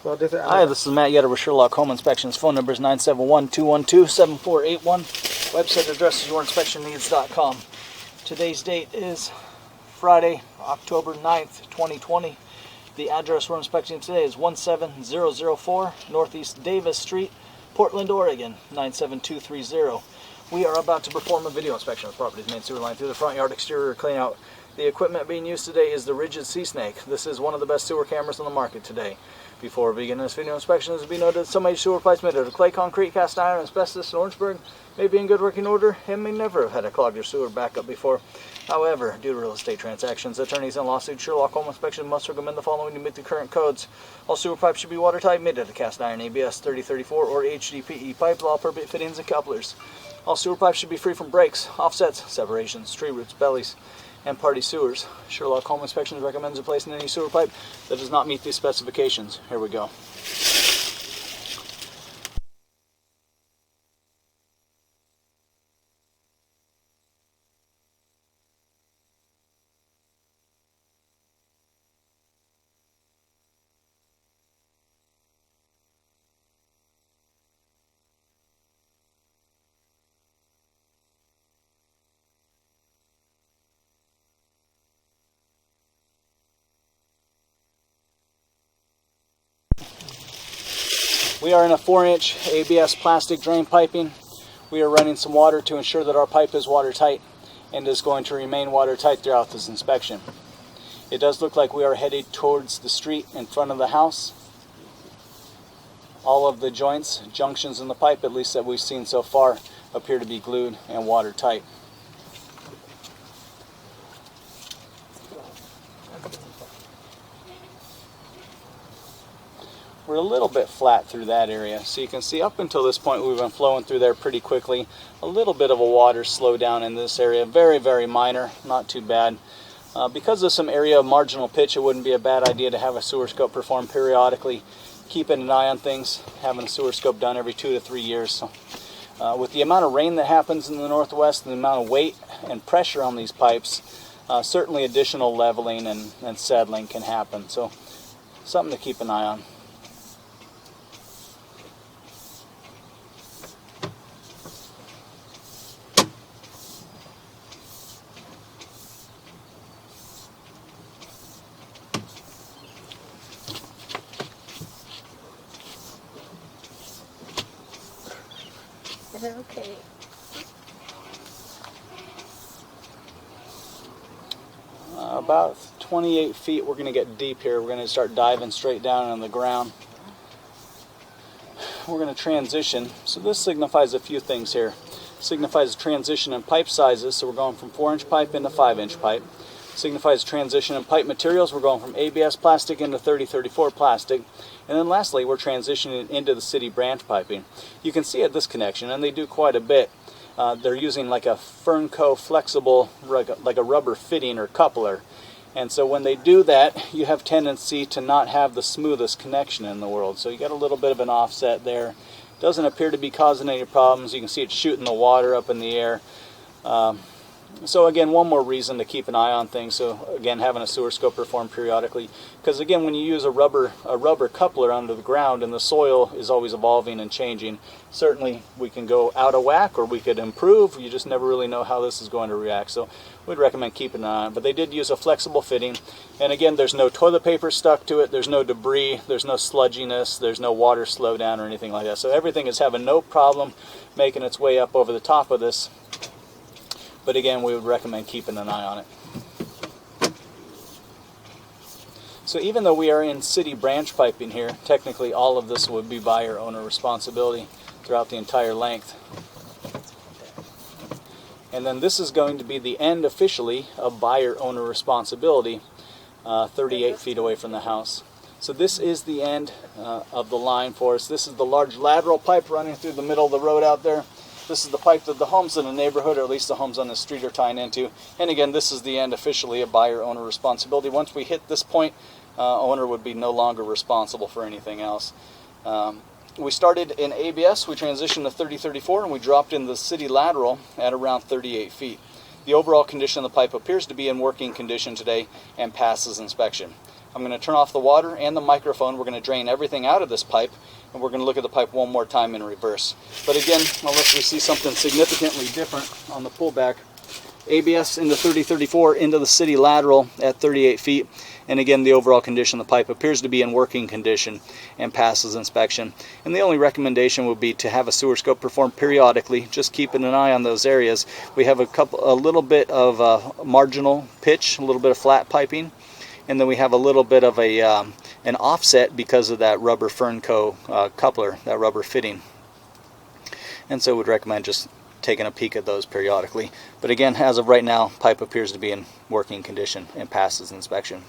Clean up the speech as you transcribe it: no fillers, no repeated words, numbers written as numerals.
Hi, this is Matt Yetter with Sherlock Home Inspections. Phone number is 971-212-7481. Website address is yourinspectionneeds.com. Today's date is Friday, October 9th, 2020. The address we're inspecting today is 17004 Northeast Davis Street, Portland, Oregon, 97230. We are about to perform a video inspection of the property's main sewer line through the front yard exterior clean out. The equipment being used today is the Rigid Sea Snake. This is one of the best sewer cameras on the market today. Before we begin this video inspection, it is to be noted that some of sewer pipes made out of clay, concrete, cast iron, asbestos, and Orangeburg may be in good working order and may never have had a clogged or sewer backup before. However, due to real estate transactions, attorneys, and lawsuits, Sherlock Home Inspection must recommend the following to meet the current codes. All sewer pipes should be watertight, made out of cast iron, ABS 3034 or HDPE pipe, all appropriate fittings and couplers. All sewer pipes should be free from breaks, offsets, separations, tree roots, bellies, and party sewers. Sherlock Home Inspections recommends replacing any sewer pipe that does not meet these specifications. Here we go. We are in a 4-inch ABS plastic drain piping. We are running some water to ensure that our pipe is watertight and is going to remain watertight throughout this inspection. It does look like we are headed towards the street in front of the house. All of the joints, junctions in the pipe, at least that we've seen so far, appear to be glued and watertight. We're a little bit flat through that area, so you can see up until this point we've been flowing through there pretty quickly. A little bit of a water slowdown in this area, very, very minor, not too bad. Because of some area of marginal pitch, it wouldn't be a bad idea to have a sewer scope performed periodically, keeping an eye on things, having a sewer scope done every 2 to 3 years. So, with the amount of rain that happens in the Northwest and the amount of weight and pressure on these pipes, certainly additional leveling and settling can happen. So something to keep an eye on. Okay. About 28 feet, we're going to get deep here. We're going to start diving straight down on the ground. We're going to transition. So this signifies a few things here. It signifies a transition in pipe sizes. So we're going from 4-inch pipe into 5-inch pipe. It signifies a transition in pipe materials. We're going from ABS plastic into 3034 plastic. And then lastly, we're transitioning into the city branch piping. You can see at this connection, and they do quite a bit, they're using like a Fernco flexible, like a rubber fitting or coupler. And so when they do that, you have tendency to not have the smoothest connection in the world. So you got a little bit of an offset there. Doesn't appear to be causing any problems. You can see it shooting the water up in the air. So again, one more reason to keep an eye on things. So again, having a sewer scope performed periodically, because again, when you use a rubber coupler under the ground and the soil is always evolving and changing, certainly we can go out of whack or we could improve. You just never really know how this is going to react. So we'd recommend keeping an eye on it. But they did use a flexible fitting, and again, there's no toilet paper stuck to it, there's no debris, there's no sludginess, there's no water slowdown or anything like that. So everything is having no problem making its way up over the top of this. But again, we would recommend keeping an eye on it. So even though we are in city branch piping here, technically all of this would be buyer owner responsibility throughout the entire length. And then this is going to be the end officially of buyer owner responsibility, 38 feet away from the house. So this is the end of the line for us. This is the large lateral pipe running through the middle of the road out there. This is the pipe that the homes in the neighborhood, or at least the homes on the street, are tying into. And again, this is the end officially of buyer-owner responsibility. Once we hit this point, owner would be no longer responsible for anything else. We started in ABS, we transitioned to 3034, and we dropped in the city lateral at around 38 feet. The overall condition of the pipe appears to be in working condition today and passes inspection. I'm going to turn off the water and the microphone. We're going to drain everything out of this pipe, and we're going to look at the pipe one more time in reverse. But again, unless we see something significantly different on the pullback, ABS into 30-34 into the city lateral at 38 feet. And again, the overall condition of the pipe appears to be in working condition and passes inspection. And the only recommendation would be to have a sewer scope performed periodically, just keeping an eye on those areas. We have a little bit of marginal pitch, a little bit of flat piping, and then we have a little bit of an offset because of that rubber Fernco coupler, that rubber fitting. And so would recommend just taking a peek at those periodically. But again, as of right now, pipe appears to be in working condition and passes inspection.